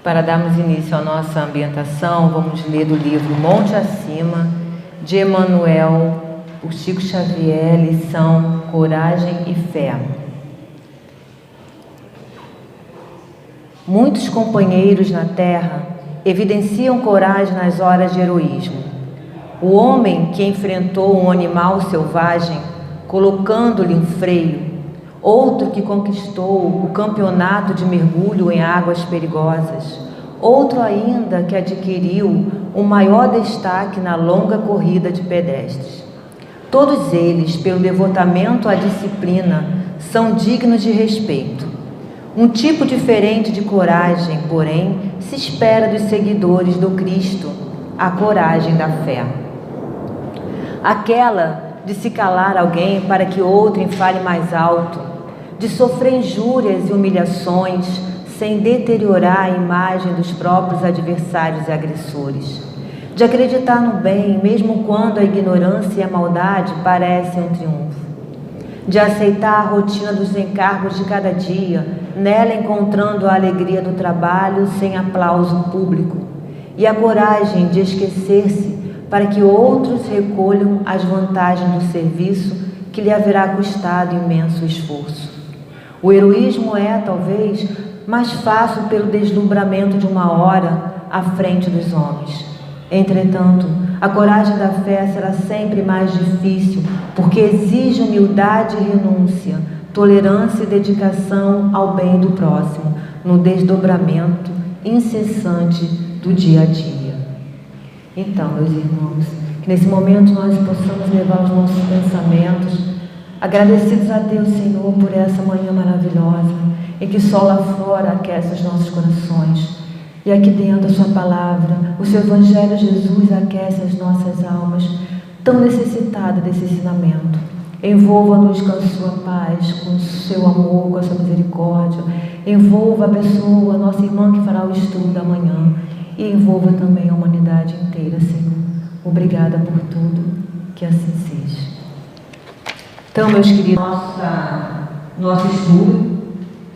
Para darmos início à nossa ambientação, vamos ler do livro Monte Acima, de Emmanuel, por Chico Xavier, lição Coragem e Fé. Muitos companheiros na terra evidenciam coragem nas horas de heroísmo. O homem que enfrentou um animal selvagem, colocando-lhe um freio, outro que conquistou o campeonato de mergulho em águas perigosas, outro ainda que adquiriu o maior destaque na longa corrida de pedestres. Todos eles, pelo devotamento à disciplina, são dignos de respeito. Um tipo diferente de coragem, porém, se espera dos seguidores do Cristo, a coragem da fé. Aquela de se calar alguém para que outrem fale mais alto, de sofrer injúrias e humilhações sem deteriorar a imagem dos próprios adversários e agressores, de acreditar no bem mesmo quando a ignorância e a maldade parecem um triunfo, de aceitar a rotina dos encargos de cada dia, nela encontrando a alegria do trabalho sem aplauso público, e a coragem de esquecer-se para que outros recolham as vantagens do serviço que lhe haverá custado imenso esforço. O heroísmo é, talvez, mais fácil pelo deslumbramento de uma hora à frente dos homens. Entretanto, a coragem da fé será sempre mais difícil, porque exige humildade e renúncia, tolerância e dedicação ao bem do próximo, no desdobramento incessante do dia a dia. Então, meus irmãos, que nesse momento nós possamos levar os nossos pensamentos agradecidos a Deus, Senhor, por essa manhã maravilhosa, em que o sol lá fora aquece os nossos corações, e aqui dentro a sua palavra, o seu Evangelho Jesus aquece as nossas almas, tão necessitadas desse ensinamento. Envolva-nos com a sua paz, com o seu amor, com a sua misericórdia. Envolva a pessoa, a nossa irmã que fará o estudo da manhã, e envolva também a humanidade inteira, Senhor. Obrigada por tudo, que assim seja. Então, meus queridos, nosso estudo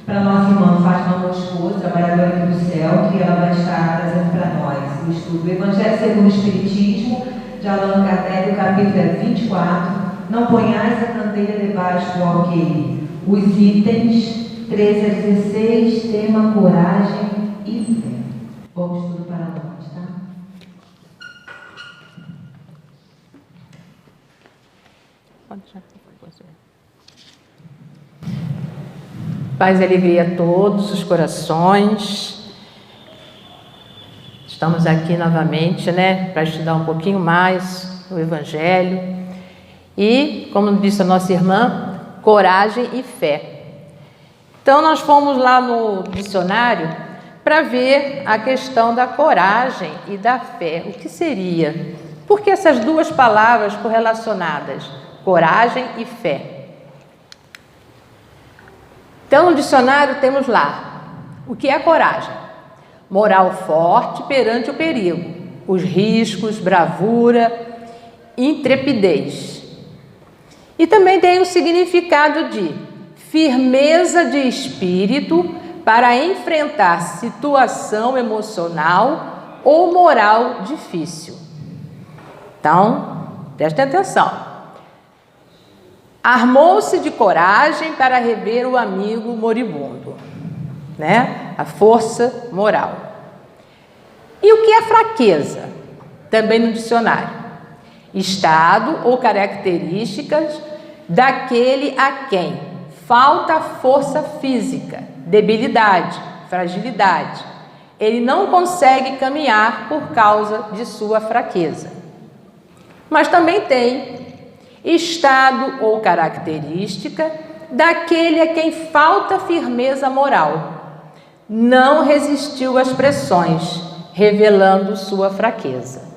para a nossa irmã Fátima Moscoso, trabalhadora aqui do céu, que ela vai estar trazendo para nós o estudo do Evangelho segundo o Espiritismo, de Allan Kardec, o capítulo é 24, não ponhais a candeia debaixo do alqueire. Os itens 13 a 16, tema coragem e fé. Bom estudo para nós, tá? Paz e alegria a todos os corações. Estamos aqui novamente, para estudar um pouquinho mais o Evangelho. E, como disse a nossa irmã, coragem e fé. Então, nós fomos lá no dicionário para ver a questão da coragem e da fé. O que seria? Por que essas duas palavras correlacionadas? Coragem e fé. Então, no dicionário temos lá o que é coragem: moral forte perante o perigo, os riscos, bravura, intrepidez. E também tem o significado de firmeza de espírito para enfrentar situação emocional ou moral difícil. Então, prestem atenção. Armou-se de coragem para rever o amigo moribundo, A força moral. E o que é fraqueza? Também no dicionário. Estado ou características daquele a quem falta força física, debilidade, fragilidade. Ele não consegue caminhar por causa de sua fraqueza. Mas também tem estado ou característica daquele a quem falta firmeza moral. Não resistiu às pressões, revelando sua fraqueza.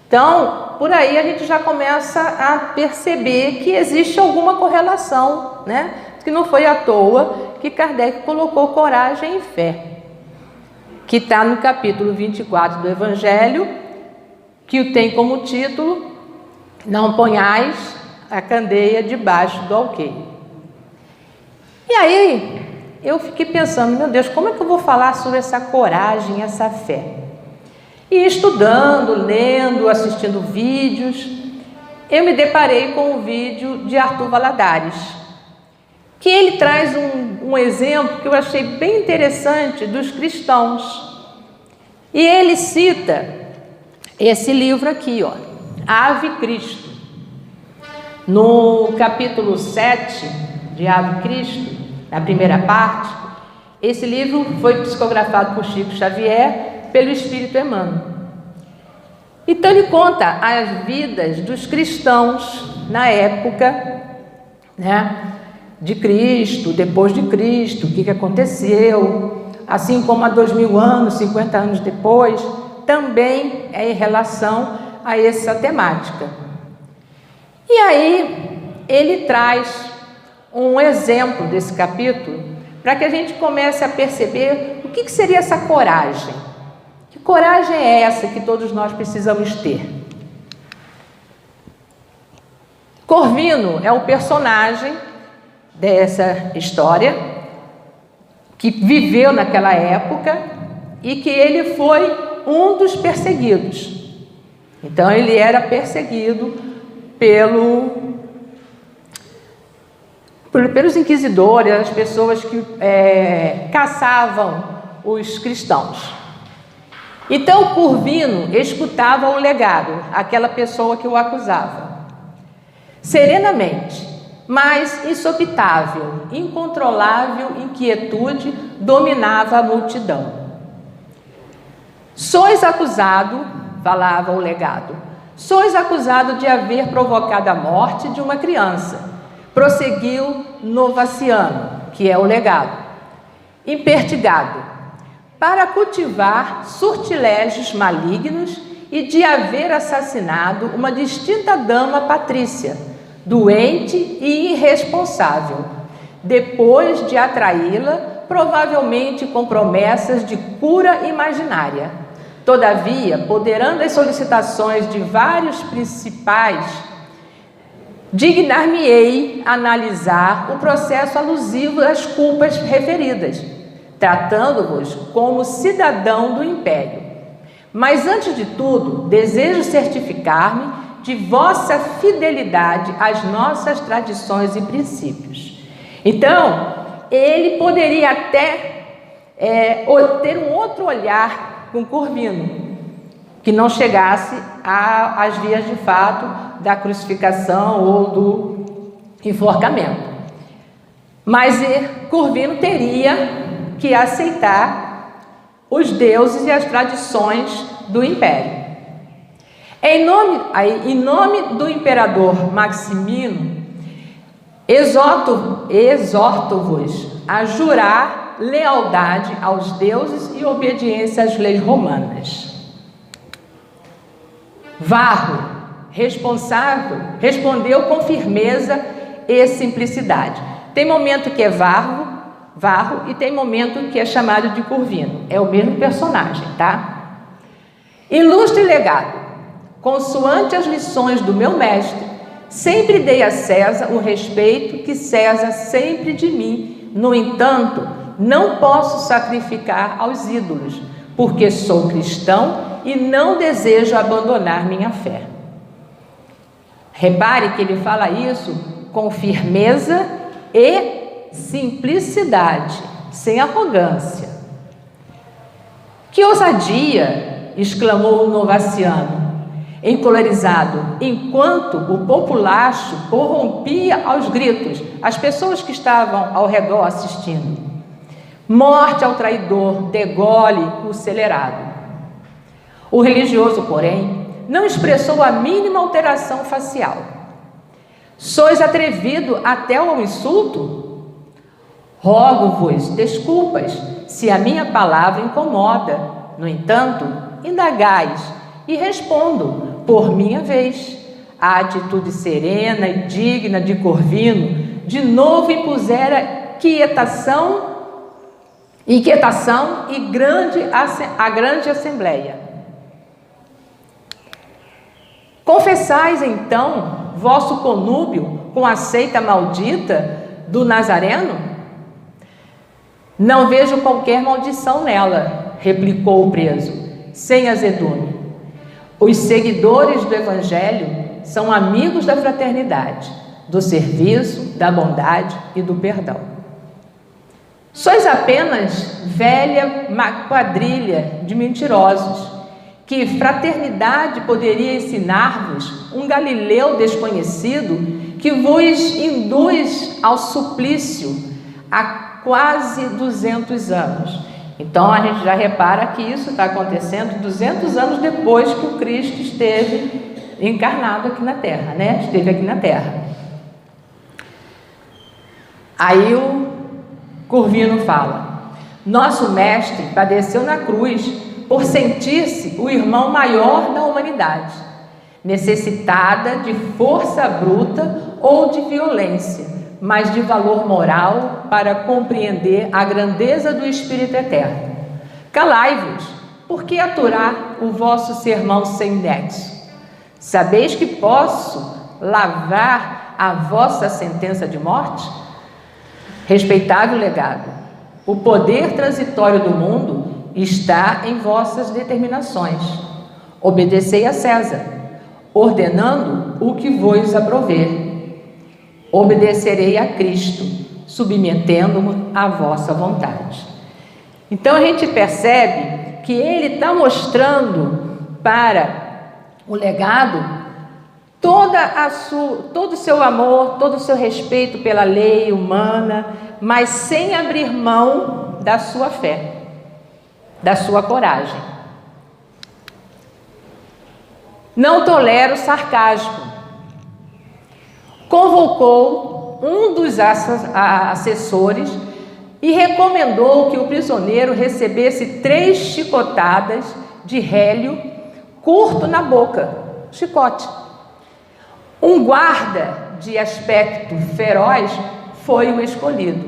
Então, por aí a gente já começa a perceber que existe alguma correlação, Que não foi à toa que Kardec colocou coragem e fé, que está no capítulo 24 do Evangelho, que tem como título: não ponhais a candeia debaixo do alqueire. E aí, eu fiquei pensando, meu Deus, como é que eu vou falar sobre essa coragem, essa fé? E estudando, lendo, assistindo vídeos, eu me deparei com um vídeo de Arthur Valladares, que ele traz um exemplo que eu achei bem interessante dos cristãos. E ele cita esse livro aqui, ó, Ave Cristo. No capítulo 7 de Ave Cristo, na primeira parte, esse livro foi psicografado por Chico Xavier pelo Espírito Emmanuel. Então ele conta as vidas dos cristãos na época, né, de Cristo, depois de Cristo, o que aconteceu, assim como há 2000 anos, 50 anos depois, também é em relação a essa temática. E aí ele traz um exemplo desse capítulo para que a gente comece a perceber o que seria essa coragem. Que coragem é essa que todos nós precisamos ter? Corvino é um personagem dessa história que viveu naquela época e que ele foi um dos perseguidos. Então ele era perseguido pelos inquisidores, as pessoas que caçavam os cristãos. Então Corvino escutava o legado, aquela pessoa que o acusava, serenamente, mas insopitável, incontrolável inquietude dominava a multidão. Sois acusado, falava o legado, sois acusado de haver provocado a morte de uma criança, prosseguiu Novaciano, que é o legado, impertigado, para cultivar sortilégios malignos e de haver assassinado uma distinta dama patrícia, doente e irresponsável, depois de atraí-la, provavelmente com promessas de cura imaginária. Todavia, ponderando as solicitações de vários principais, dignar-me-ei analisar o processo alusivo às culpas referidas, tratando-vos como cidadão do império. Mas, antes de tudo, desejo certificar-me de vossa fidelidade às nossas tradições e princípios. Então, ele poderia até ter um outro olhar com Corvino, que não chegasse às vias de fato da crucificação ou do enforcamento. Mas Corvino teria que aceitar os deuses e as tradições do império. Em nome do imperador Maximino, exorto-vos a jurar lealdade aos deuses e obediência às leis romanas. Varro, responsável, respondeu com firmeza e simplicidade. Tem momento que é Varro e tem momento que é chamado de Corvino. É o mesmo personagem, tá? Ilustre legado, consoante as lições do meu mestre, sempre dei a César o respeito que César sempre de mim. No entanto, não posso sacrificar aos ídolos, porque sou cristão e não desejo abandonar minha fé. Repare que ele fala isso com firmeza e simplicidade, sem arrogância. Que ousadia! Exclamou o Novaciano, encolorizado, enquanto o populacho corrompia aos gritos as pessoas que estavam ao redor assistindo. Morte ao traidor, degole o celerado. O religioso, porém, não expressou a mínima alteração facial. Sois atrevido até ao insulto? Rogo-vos desculpas se a minha palavra incomoda. No entanto, indagais e respondo por minha vez. A atitude serena e digna de Corvino de novo impusera inquietação e a grande assembleia. Confessais então vosso conúbio com a seita maldita do Nazareno? Não vejo qualquer maldição nela, replicou o preso, sem azedume. Os seguidores do Evangelho são amigos da fraternidade, do serviço, da bondade e do perdão. Sois apenas velha quadrilha de mentirosos, que fraternidade poderia ensinar-vos um Galileu desconhecido que vos induz ao suplício há quase 200 anos. Então a gente já repara que isso está acontecendo 200 anos depois que o Cristo esteve encarnado aqui na Terra, né? Esteve aqui na Terra. Aí o Corvino fala: nosso mestre padeceu na cruz por sentir-se o irmão maior da humanidade, necessitada de força bruta ou de violência, mas de valor moral para compreender a grandeza do Espírito Eterno. Calai-vos, por que aturar o vosso sermão sem nexo? Sabeis que posso lavrar a vossa sentença de morte? Respeitável legado, o poder transitório do mundo está em vossas determinações. Obedecei a César, ordenando o que vos aprover. Obedecerei a Cristo, submetendo-me à vossa vontade. Então a gente percebe que ele está mostrando para o legado todo o seu amor, todo o seu respeito pela lei humana, mas sem abrir mão da sua fé, da sua coragem. Não tolera o sarcasmo. Convocou um dos assessores e recomendou que o prisioneiro recebesse 3 chicotadas de rélio curto na boca, chicote. Um guarda de aspecto feroz foi o escolhido.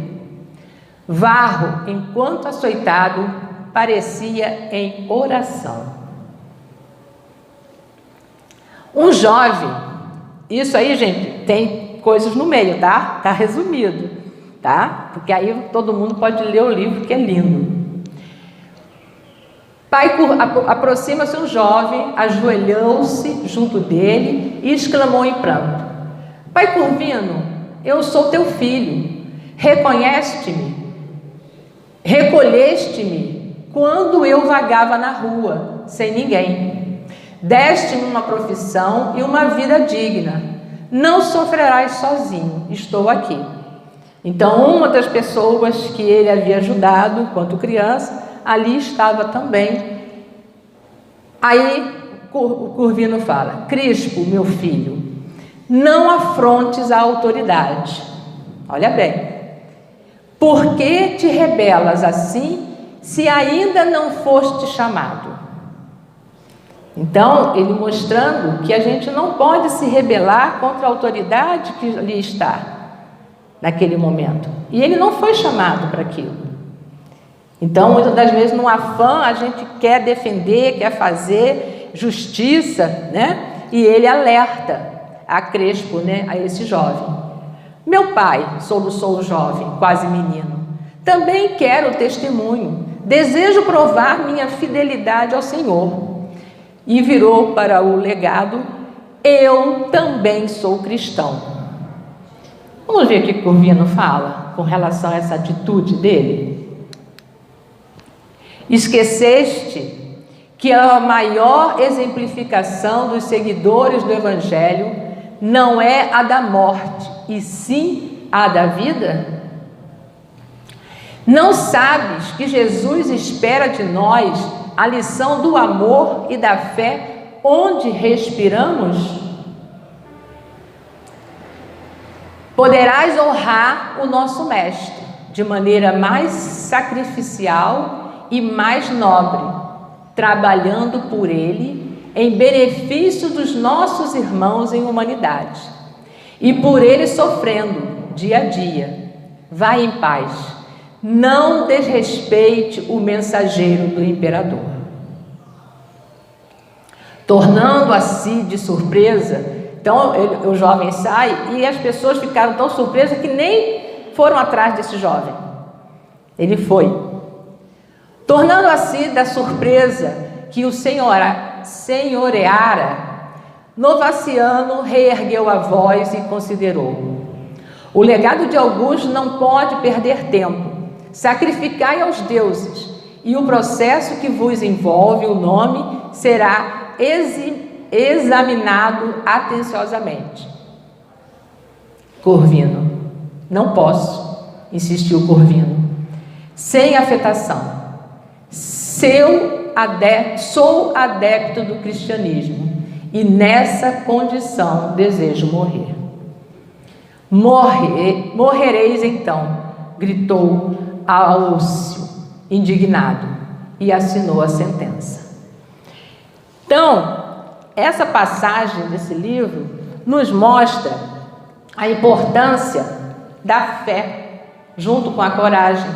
Varro, enquanto açoitado, parecia em oração. Um jovem, isso aí, gente, tem coisas no meio, tá? Tá resumido, tá? Porque aí todo mundo pode ler o livro, que é lindo. Aproxima-se um jovem, ajoelhou-se junto dele e exclamou em pranto: Pai Corvino, eu sou teu filho, recolheste-me quando eu vagava na rua, sem ninguém. Deste-me uma profissão e uma vida digna. Não sofrerás sozinho, estou aqui. Então, uma das pessoas que ele havia ajudado, enquanto criança, ali estava também. Aí o Corvino fala: Crispo, meu filho, não afrontes a autoridade. Olha bem. Por que te rebelas assim, se ainda não foste chamado? Então, ele mostrando que a gente não pode se rebelar contra a autoridade que ali está, naquele momento. E ele não foi chamado para aquilo. Então, muitas das vezes, no afã, a gente quer defender, quer fazer justiça, né? E ele alerta a Crespo, né? A esse jovem. Meu pai, soluçou o jovem, quase menino, também quero testemunho. Desejo provar minha fidelidade ao Senhor. E virou para o legado: eu também sou cristão. Vamos ver o que Corvino fala com relação a essa atitude dele. Esqueceste que a maior exemplificação dos seguidores do Evangelho não é a da morte, e sim a da vida? Não sabes que Jesus espera de nós a lição do amor e da fé onde respiramos? Poderás honrar o nosso Mestre de maneira mais sacrificial e mais nobre, trabalhando por ele em benefício dos nossos irmãos em humanidade, e por ele sofrendo dia a dia. Vai em paz. Não desrespeite o mensageiro do imperador. Tornando a si de surpresa, então o jovem sai e as pessoas ficaram tão surpresas que nem foram atrás desse jovem. Ele foi, tornando assim da surpresa que o senhoreara, Novaciano reergueu a voz e considerou: o legado de Augusto não pode perder tempo. Sacrificai aos deuses, e o processo que vos envolve o nome será examinado atenciosamente. Corvino: não posso, insistiu Corvino, sem afetação. Sou adepto do cristianismo e nessa condição desejo morrer. Morrereis então, gritou Aúcio, indignado, e assinou a sentença. Então, essa passagem desse livro nos mostra a importância da fé junto com a coragem.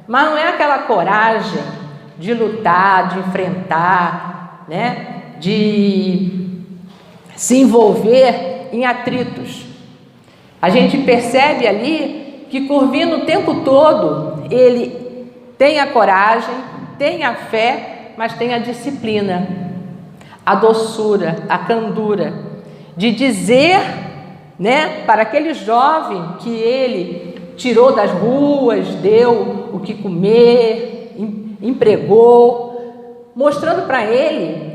Mas não é aquela coragem de lutar, de enfrentar, né? De se envolver em atritos. A gente percebe ali que Corvino o tempo todo, ele tem a coragem, tem a fé, mas tem a disciplina, a doçura, a candura, de dizer, né, para aquele jovem que ele tirou das ruas, deu o que comer, empregou, mostrando para ele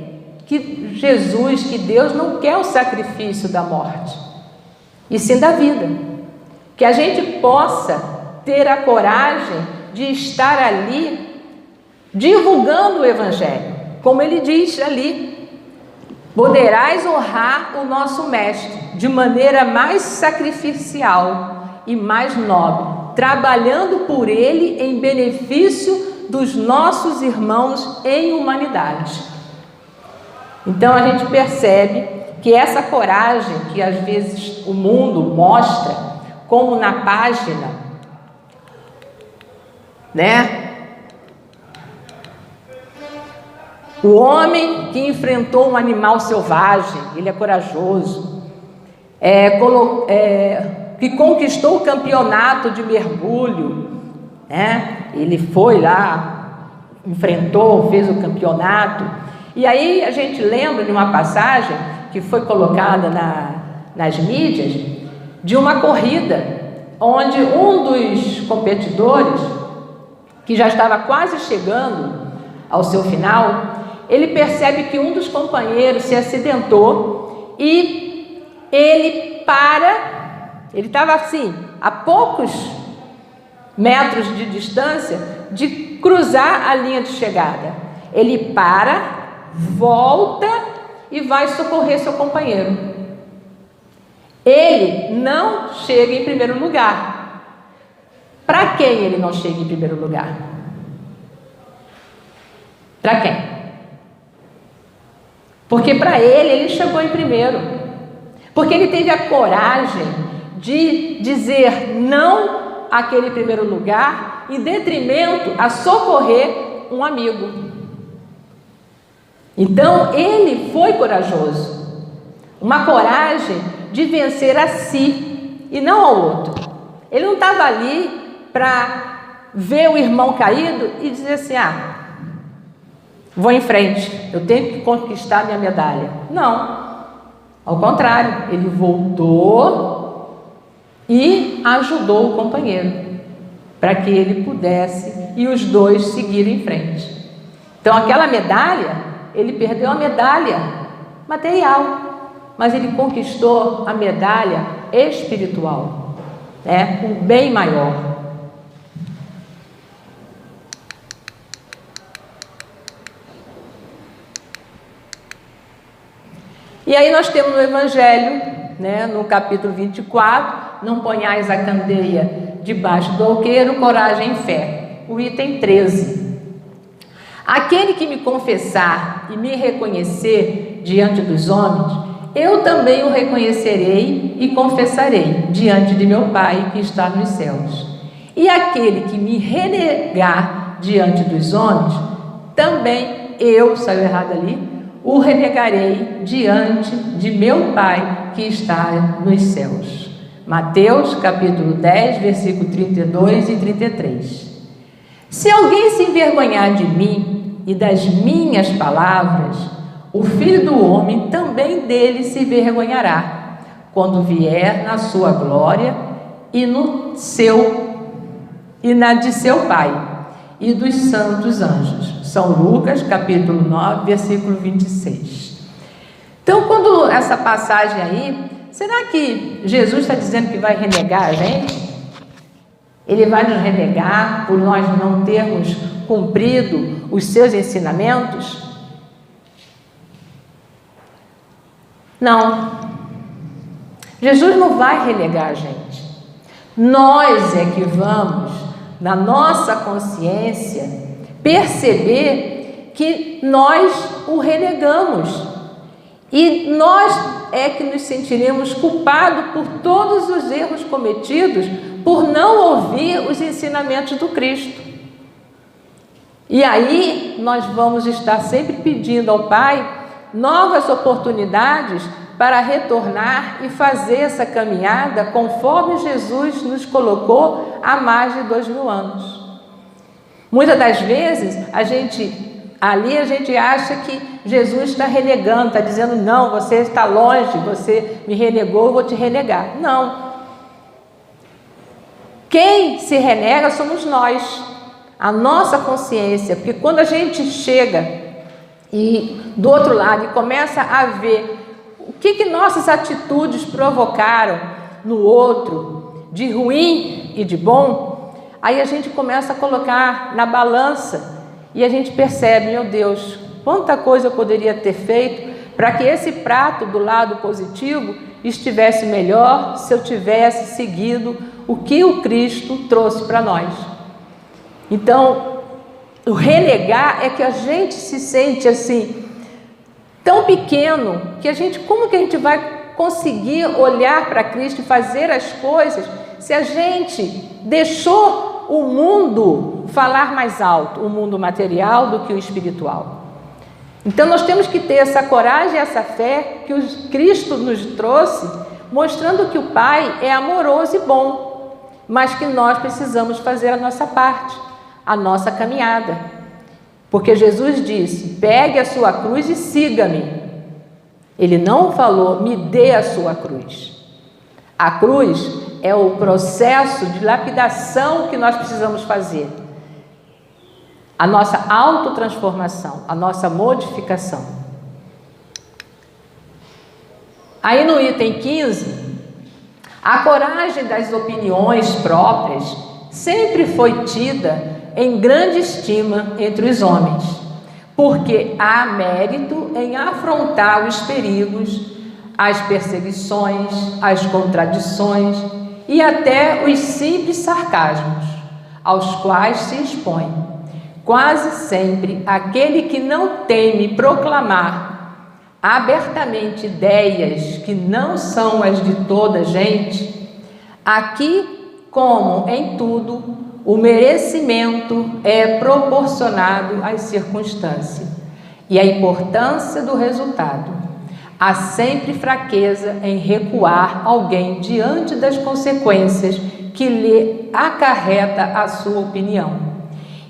que Jesus, que Deus não quer o sacrifício da morte, e sim da vida. Que a gente possa ter a coragem de estar ali divulgando o Evangelho, como ele diz ali: poderás honrar o nosso Mestre de maneira mais sacrificial e mais nobre, trabalhando por ele em benefício dos nossos irmãos em humanidade. Então a gente percebe que essa coragem que às vezes o mundo mostra, como na página, né? O homem que enfrentou um animal selvagem, ele é corajoso, que conquistou o campeonato de mergulho, né? Ele foi lá, enfrentou, fez o campeonato. E aí a gente lembra de uma passagem que foi colocada nas mídias, de uma corrida, onde um dos competidores, que já estava quase chegando ao seu final, ele percebe que um dos companheiros se acidentou e ele estava assim, a poucos metros de distância de cruzar a linha de chegada. Ele volta e vai socorrer seu companheiro. Ele não chega em primeiro lugar. Para quem ele não chega em primeiro lugar? Para quem? Porque para ele chegou em primeiro. Porque ele teve a coragem de dizer não àquele primeiro lugar em detrimento a socorrer um amigo. Então ele foi corajoso. Uma coragem de vencer a si e não ao outro. Ele não estava ali para ver o irmão caído e dizer assim: vou em frente, eu tenho que conquistar minha medalha. Não, ao contrário, ele voltou e ajudou o companheiro para que ele pudesse e os dois seguirem em frente. Então aquela medalha, ele perdeu a medalha material, mas ele conquistou a medalha espiritual, o bem maior. E aí nós temos no Evangelho, no capítulo 24, não ponhais a candeia debaixo do alqueiro, coragem e fé. O item 13. Aquele que me confessar e me reconhecer diante dos homens, eu também o reconhecerei e confessarei diante de meu Pai que está nos céus. E aquele que me renegar diante dos homens, também eu, saiu errado ali, o renegarei diante de meu Pai que está nos céus. Mateus capítulo 10, versículo 32 e 33. Se alguém se envergonhar de mim e das minhas palavras, o Filho do Homem também dele se envergonhará, quando vier na sua glória e na de seu Pai e dos santos anjos. São Lucas, capítulo 9, versículo 26. Então, quando essa passagem aí, será que Jesus está dizendo que vai renegar a gente? Ele vai nos renegar por nós não termos cumprido os seus ensinamentos? Não. Jesus não vai renegar a gente. Nós é que vamos, na nossa consciência, perceber que nós o renegamos. E nós é que nos sentiremos culpados por todos os erros cometidos por não ouvir os ensinamentos do Cristo. E aí nós vamos estar sempre pedindo ao Pai novas oportunidades para retornar e fazer essa caminhada conforme Jesus nos colocou há mais de 2000 anos. Muitas das vezes a gente acha que Jesus está renegando, está dizendo, não, você está longe, você me renegou, eu vou te renegar. Não. Quem se renega somos nós, a nossa consciência, porque quando a gente chega e do outro lado e começa a ver o que nossas atitudes provocaram no outro, de ruim e de bom, aí a gente começa a colocar na balança e a gente percebe, meu Deus, quanta coisa eu poderia ter feito para que esse prato do lado positivo estivesse melhor se eu tivesse seguido o que o Cristo trouxe para nós. Então, o renegar é que a gente se sente assim, tão pequeno, que como que a gente vai conseguir olhar para Cristo e fazer as coisas se a gente deixou o mundo falar mais alto, o mundo material do que o espiritual. Então nós temos que ter essa coragem, essa fé que o Cristo nos trouxe, mostrando que o Pai é amoroso e bom, mas que nós precisamos fazer a nossa parte, a nossa caminhada. Porque Jesus disse, pegue a sua cruz e siga-me. Ele não falou, me dê a sua cruz. A cruz é o processo de lapidação que nós precisamos fazer. A nossa autotransformação, a nossa modificação. Aí no item 15, a coragem das opiniões próprias sempre foi tida em grande estima entre os homens, porque há mérito em afrontar os perigos, as perseguições, as contradições e até os simples sarcasmos, aos quais se expõe. Quase sempre aquele que não teme proclamar abertamente ideias que não são as de toda a gente, aqui, como em tudo, o merecimento é proporcionado às circunstâncias e à importância do resultado. Há sempre fraqueza em recuar alguém diante das consequências que lhe acarreta a sua opinião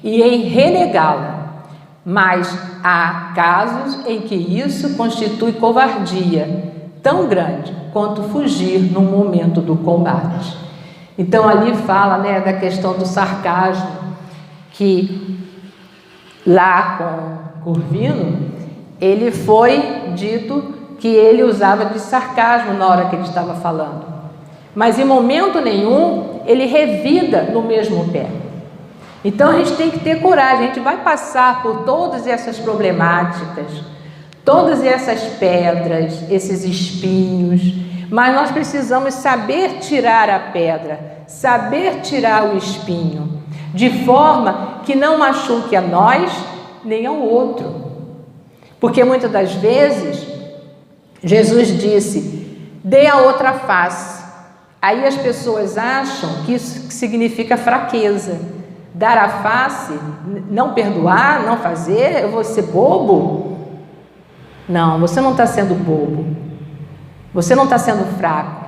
e em renegá-la, mas há casos em que isso constitui covardia tão grande quanto fugir no momento do combate. Então ali fala, da questão do sarcasmo, que lá com Corvino, ele foi dito que ele usava de sarcasmo na hora que ele estava falando. Mas em momento nenhum ele revida no mesmo pé. Então a gente tem que ter coragem, a gente vai passar por todas essas problemáticas, todas essas pedras, esses espinhos, mas nós precisamos saber tirar a pedra, saber tirar o espinho, de forma que não machuque a nós nem ao outro. Porque muitas das vezes, Jesus disse, dê a outra face. Aí as pessoas acham que isso significa fraqueza. Dar a face, não perdoar, não fazer, eu vou ser bobo? Não, você não está sendo bobo. Você não está sendo fraco.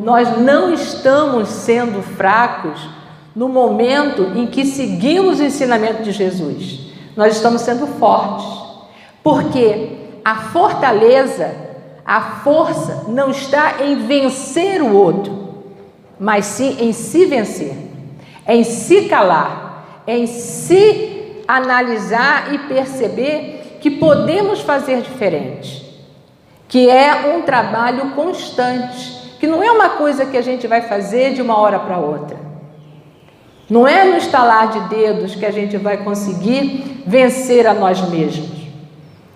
Nós não estamos sendo fracos no momento em que seguimos o ensinamento de Jesus, nós estamos sendo fortes, porque a fortaleza, a força não está em vencer o outro, mas sim em se vencer, em se calar, em se analisar e perceber que podemos fazer diferente, que é um trabalho constante, que não é uma coisa que a gente vai fazer de uma hora para outra. Não é no estalar de dedos que a gente vai conseguir vencer a nós mesmos.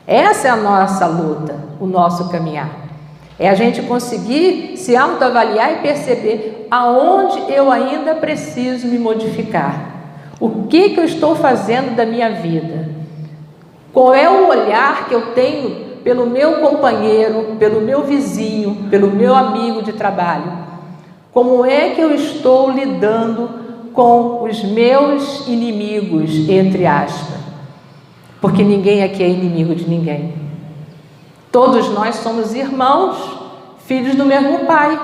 Essa é a nossa luta, o nosso caminhar. É a gente conseguir se autoavaliar e perceber aonde eu ainda preciso me modificar. O que eu estou fazendo da minha vida? Qual é o olhar que eu tenho pelo meu companheiro, pelo meu vizinho, pelo meu amigo de trabalho? Como é que eu estou lidando com os meus inimigos, entre aspas? Porque ninguém aqui é inimigo de ninguém. Todos nós somos irmãos, filhos do mesmo pai.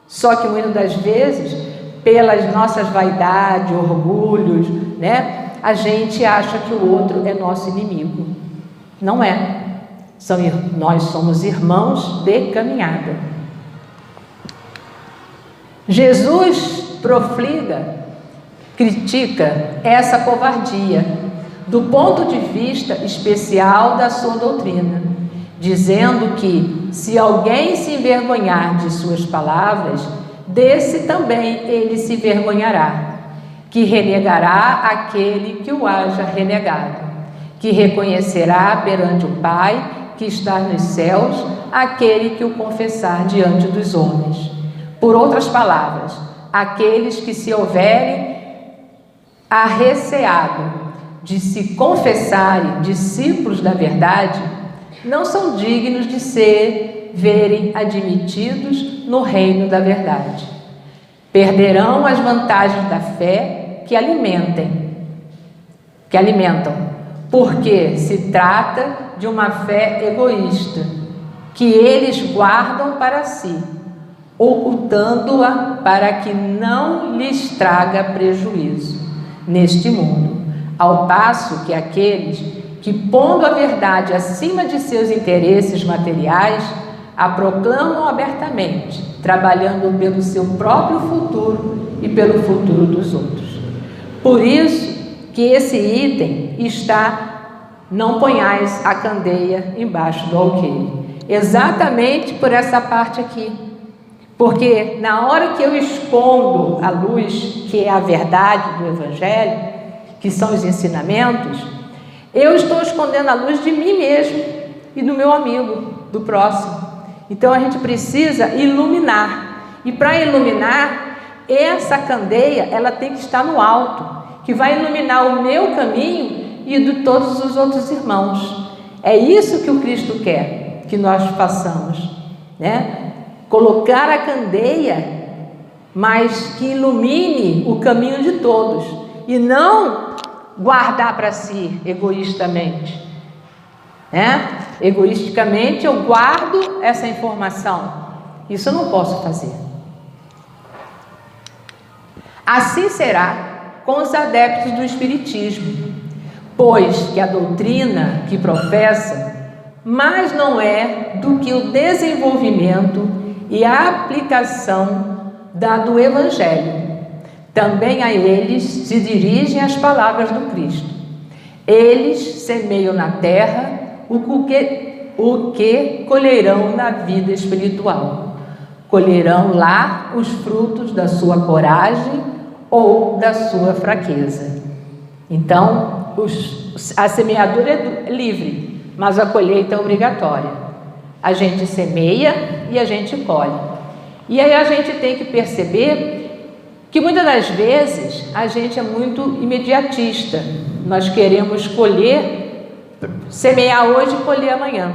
Só que muitas das vezes, pelas nossas vaidades, orgulhos, né, a gente acha que o outro é nosso inimigo. Não é. Nós somos irmãos de caminhada. Jesus profliga, critica essa covardia do ponto de vista especial da sua doutrina, dizendo que se alguém se envergonhar de suas palavras, desse também ele se envergonhará, que renegará aquele que o haja renegado, que reconhecerá perante o Pai que está nos céus aquele que o confessar diante dos homens. Por outras palavras, aqueles que se houverem arreceado de se confessarem discípulos da verdade, não são dignos de verem admitidos no reino da verdade. Perderão as vantagens da fé que alimentam, porque se trata de uma fé egoísta, que eles guardam para si, ocultando-a para que não lhes traga prejuízo neste mundo, ao passo que aqueles que, pondo a verdade acima de seus interesses materiais, a proclamam abertamente, trabalhando pelo seu próprio futuro e pelo futuro dos outros. Por isso que esse item está: não ponhais a candeia embaixo do alqueire. Exatamente por essa parte aqui. Porque na hora que eu escondo a luz, que é a verdade do Evangelho, que são os ensinamentos, eu estou escondendo a luz de mim mesmo e do meu amigo, do próximo. Então a gente precisa iluminar. E para iluminar, essa candeia, ela tem que estar no alto, que vai iluminar o meu caminho e de todos os outros irmãos. É isso que o Cristo quer que nós façamos, né? Colocar a candeia, mas que ilumine o caminho de todos, e não guardar para si egoístamente, né? Egoisticamente eu guardo essa informação. Isso eu não posso fazer. Assim será com os adeptos do Espiritismo, pois que a doutrina que professam mais não é do que o desenvolvimento e a aplicação do Evangelho. Também a eles se dirigem as palavras do Cristo. Eles semeiam na terra o que colherão na vida espiritual. Colherão lá os frutos da sua coragem ou da sua fraqueza. Então, a semeadura é livre, mas a colheita é obrigatória. A gente semeia e a gente colhe. E aí a gente tem que perceber que muitas das vezes a gente é muito imediatista. Nós queremos colher, semear hoje e colher amanhã.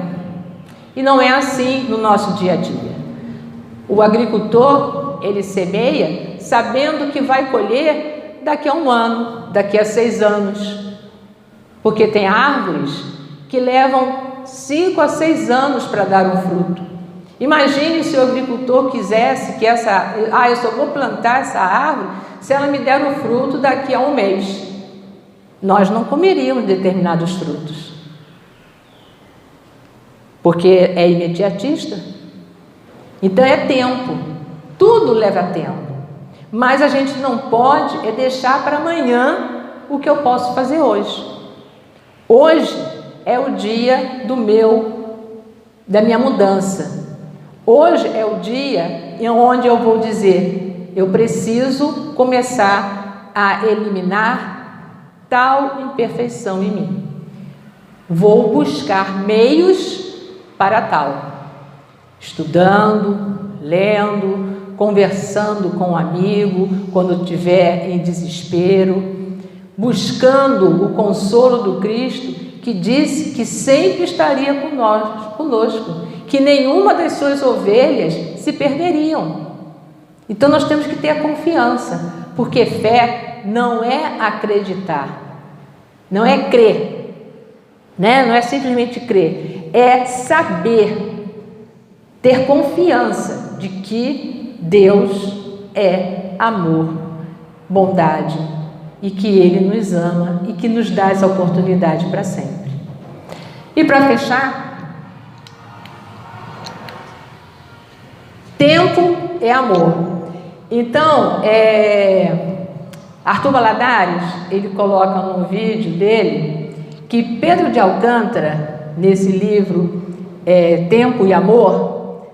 E não é assim no nosso dia a dia. O agricultor, ele semeia sabendo que vai colher daqui a 1 ano, daqui a 6 anos. Porque tem árvores que levam 5 a 6 anos para dar um fruto. Imagine se o agricultor quisesse que eu só vou plantar essa árvore se ela me der o fruto daqui a um mês. Nós não comeríamos determinados frutos, porque é imediatista. Então é tempo, tudo leva tempo, mas a gente não pode deixar para amanhã o que eu posso fazer hoje. Hoje é o dia da minha mudança. Hoje é o dia onde eu vou dizer, eu preciso começar a eliminar tal imperfeição em mim. Vou buscar meios para tal. Estudando, lendo, conversando com um amigo quando estiver em desespero, buscando o consolo do Cristo, que disse que sempre estaria conosco, que nenhuma das suas ovelhas se perderiam. Então nós temos que ter a confiança, porque fé não é acreditar, não é crer, né? Não é simplesmente crer, é saber, ter confiança de que Deus é amor, bondade, e que Ele nos ama e que nos dá essa oportunidade para sempre. E para fechar, tempo é amor. Então, Arthur Valadares, ele coloca no vídeo dele que Pedro de Alcântara, nesse livro Tempo e Amor,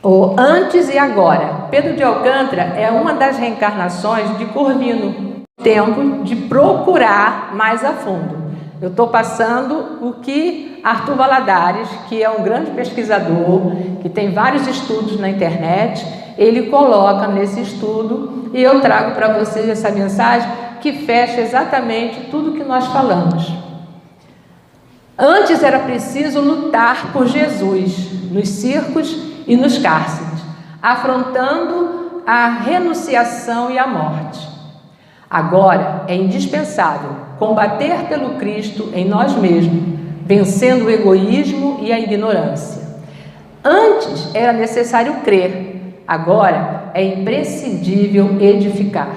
ou Antes e Agora, Pedro de Alcântara é uma das reencarnações de Corvino. Tempo de procurar mais a fundo. Eu estou passando o que Arthur Valadares, que é um grande pesquisador, que tem vários estudos na internet, ele coloca nesse estudo, e eu trago para vocês essa mensagem que fecha exatamente tudo que nós falamos. Antes era preciso lutar por Jesus nos circos e nos cárceres, afrontando a renunciação e a morte. Agora é indispensável combater pelo Cristo em nós mesmos, vencendo o egoísmo e a ignorância. Antes era necessário crer, agora é imprescindível edificar.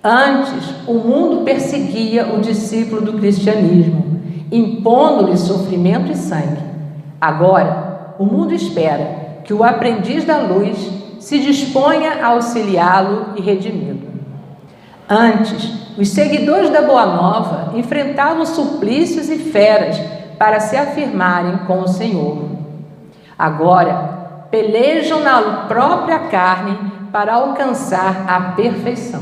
Antes, o mundo perseguia o discípulo do cristianismo, impondo-lhe sofrimento e sangue. Agora, o mundo espera que o aprendiz da luz se disponha a auxiliá-lo e redimi-lo. Antes, os seguidores da Boa Nova enfrentavam suplícios e feras para se afirmarem com o Senhor. Agora, pelejam na própria carne para alcançar a perfeição.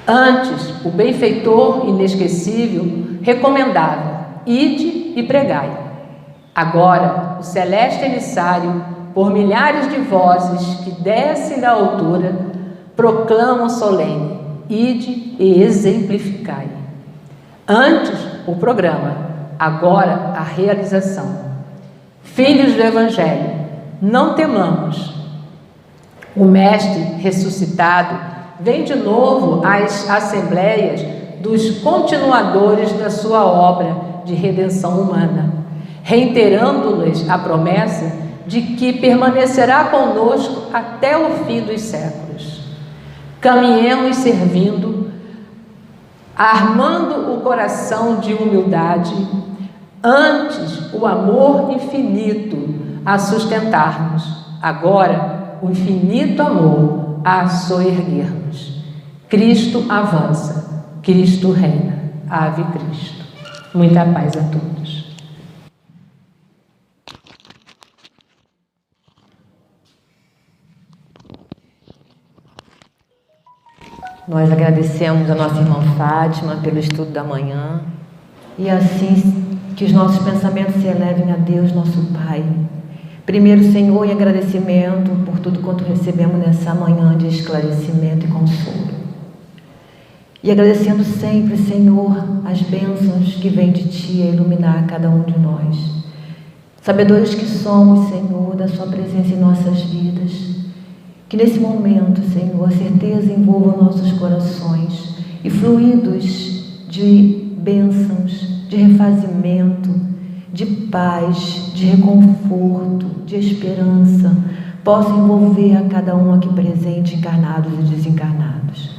Antes, o benfeitor inesquecível recomendava: ide e pregai. Agora, o celeste emissário, por milhares de vozes que descem da altura, proclamam solene: ide e exemplificai. Antes, o programa, agora a realização. Filhos do Evangelho, não temamos. O Mestre ressuscitado vem de novo às assembleias dos continuadores da sua obra de redenção humana, reiterando-lhes a promessa de que permanecerá conosco até o fim dos séculos. Caminhemos servindo, armando o coração de humildade, antes o amor infinito a sustentarmos, agora o infinito amor a soerguermos. Cristo avança, Cristo reina, Ave Cristo. Muita paz a todos. Nós agradecemos a nossa irmã Fátima pelo estudo da manhã e assim que os nossos pensamentos se elevem a Deus, nosso Pai. Primeiro, Senhor, em agradecimento por tudo quanto recebemos nessa manhã de esclarecimento e consolo. E agradecendo sempre, Senhor, as bênçãos que vêm de Ti a iluminar cada um de nós. Sabedores que somos, Senhor, da Sua presença em nossas vidas. Que nesse momento, Senhor, a certeza envolva nossos corações e fluidos de bênçãos, de refazimento, de paz, de reconforto, de esperança, possa envolver a cada um aqui presente, encarnados e desencarnados.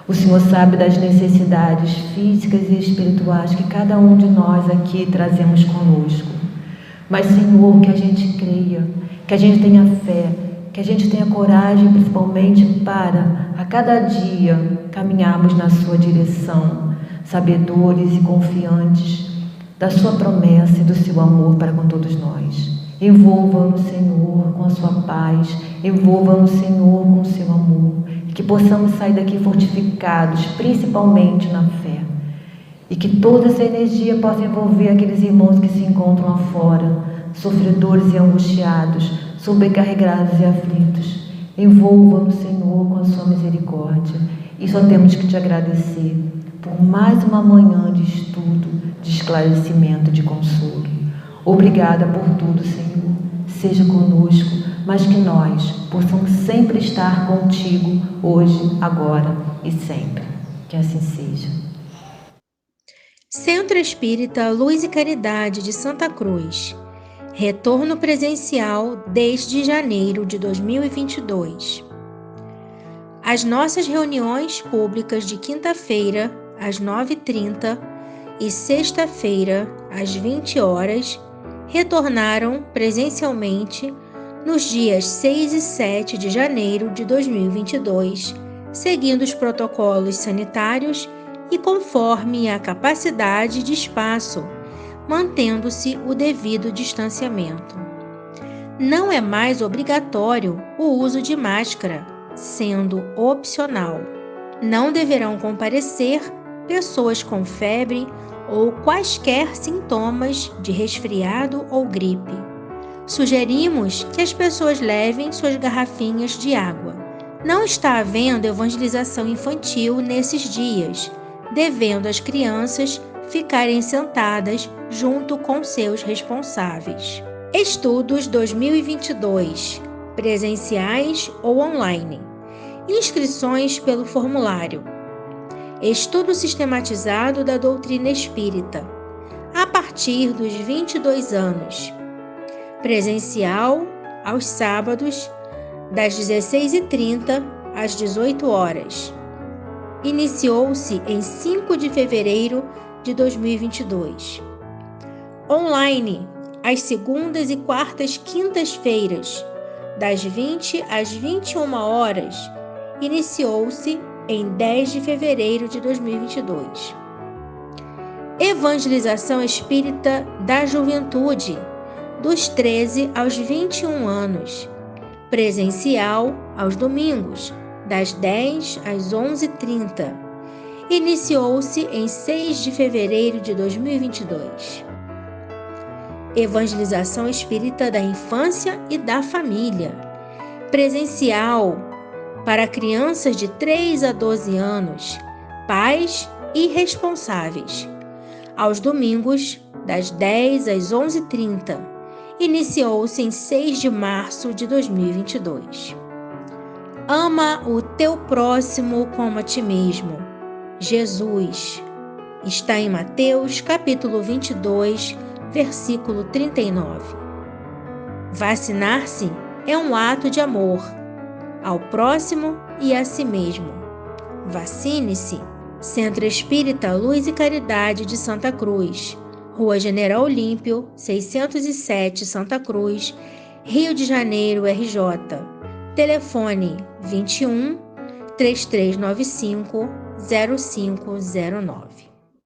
O Senhor sabe das necessidades físicas e espirituais que cada um de nós aqui trazemos conosco. Mas, Senhor, que a gente creia, que a gente tenha fé, que a gente tenha coragem, principalmente para, a cada dia, caminharmos na Sua direção, sabedores e confiantes da Sua promessa e do Seu amor para com todos nós. Envolva-nos, Senhor, com a Sua paz, envolva-nos, Senhor, com o Seu amor, e que possamos sair daqui fortificados, principalmente na fé, e que toda essa energia possa envolver aqueles irmãos que se encontram afora, sofredores e angustiados, sobrecarregados e aflitos. Envolva-nos, Senhor, com a Sua misericórdia, e só temos que Te agradecer por mais uma manhã de estudo, de esclarecimento, de consolo. Obrigada por tudo, Senhor. Seja conosco, mas que nós possamos sempre estar contigo, hoje, agora e sempre. Que assim seja. Centro Espírita Luz e Caridade de Santa Cruz. Retorno presencial desde janeiro de 2022. As nossas reuniões públicas de quinta-feira, às 9h30, e sexta-feira, às 20 horas, retornaram presencialmente nos dias 6 e 7 de janeiro de 2022, seguindo os protocolos sanitários e conforme a capacidade de espaço, mantendo-se o devido distanciamento. Não é mais obrigatório o uso de máscara, sendo opcional. Não deverão comparecer pessoas com febre ou quaisquer sintomas de resfriado ou gripe. Sugerimos que as pessoas levem suas garrafinhas de água. Não está havendo evangelização infantil nesses dias, devendo as crianças ficarem sentadas junto com seus responsáveis. Estudos 2022, presenciais ou online. Inscrições pelo formulário. Estudo sistematizado da doutrina espírita, a partir dos 22 anos. Presencial, aos sábados, das 16h30 às 18 horas. Iniciou-se em 5 de fevereiro de 2022. Online, às segundas e quartas quintas-feiras, das 20 às 21 horas. Iniciou-se em 10 de fevereiro de 2022. Evangelização Espírita da Juventude, dos 13 aos 21 anos. Presencial aos domingos, das 10 às 11h30. Iniciou-se em 6 de fevereiro de 2022. Evangelização Espírita da Infância e da Família. Presencial para crianças de 3 a 12 anos, pais e responsáveis. Aos domingos, das 10 às 11h30. Iniciou-se em 6 de março de 2022. Ama o teu próximo como a ti mesmo. Jesus. Está em Mateus, capítulo 22, versículo 39. Vacinar-se é um ato de amor ao próximo e a si mesmo. Vacine-se. Centro Espírita Luz e Caridade de Santa Cruz, Rua General Olímpio, 607, Santa Cruz, Rio de Janeiro, RJ. Telefone 21 3395 0509.